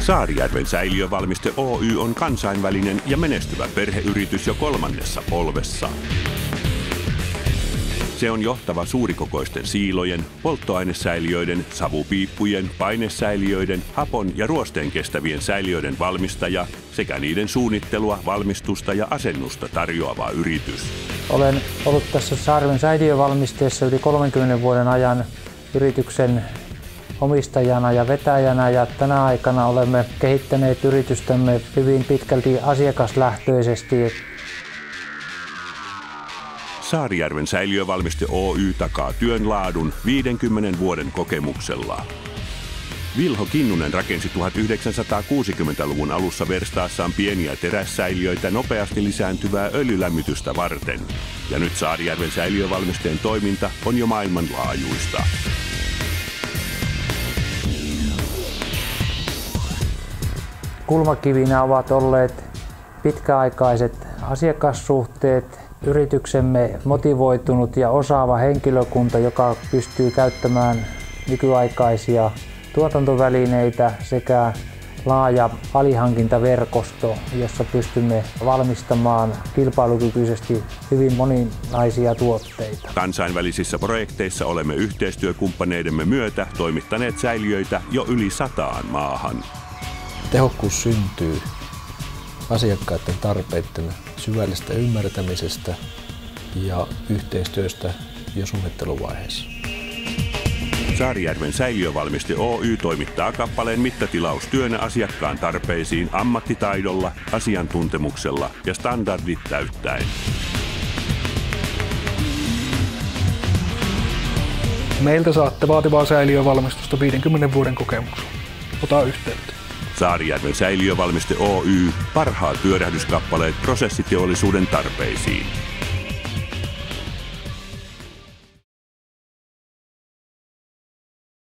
Saarijärven säiliövalmiste Oy on kansainvälinen ja menestyvä perheyritys jo 3. polvessa. Se on johtava suurikokoisten siilojen, polttoainesäiliöiden, savupiippujen, painesäiliöiden, hapon ja ruosteen kestävien säiliöiden valmistaja sekä niiden suunnittelua, valmistusta ja asennusta tarjoava yritys. Olen ollut tässä Saarijärven säiliövalmisteessa yli 30 vuoden ajan yrityksen omistajana ja vetäjänä, ja tänä aikana olemme kehittäneet yritystämme hyvin pitkälti asiakaslähtöisesti. Saarijärven säiliövalmiste Oy takaa työn laadun 50 vuoden kokemuksella. Vilho Kinnunen rakensi 1960-luvun alussa verstaassaan pieniä terässäiliöitä nopeasti lisääntyvää öljylämmitystä varten. Ja nyt Saarijärven säiliövalmisteen toiminta on jo maailmanlaajuista. Kulmakivinä ovat olleet pitkäaikaiset asiakassuhteet, yrityksemme motivoitunut ja osaava henkilökunta, joka pystyy käyttämään nykyaikaisia tuotantovälineitä sekä laaja alihankintaverkosto, jossa pystymme valmistamaan kilpailukykyisesti hyvin moninaisia tuotteita. Kansainvälisissä projekteissa olemme yhteistyökumppaneidemme myötä toimittaneet säiliöitä jo yli 100 maahan. Tehokkuus syntyy asiakkaiden tarpeiden syvällisestä ymmärtämisestä ja yhteistyöstä jo suunnitteluvaiheessa. Saarijärven säiliövalmiste Oy toimittaa kappaleen mittatilaustyönä asiakkaan tarpeisiin ammattitaidolla, asiantuntemuksella ja standardit täyttäen. Meiltä saatte vaativaa säiliövalmistusta 50 vuoden kokemuksella. Ota yhteyttä. Saarijärven säiliövalmiste Oy, parhaat pyörähdyskappaleet prosessiteollisuuden tarpeisiin.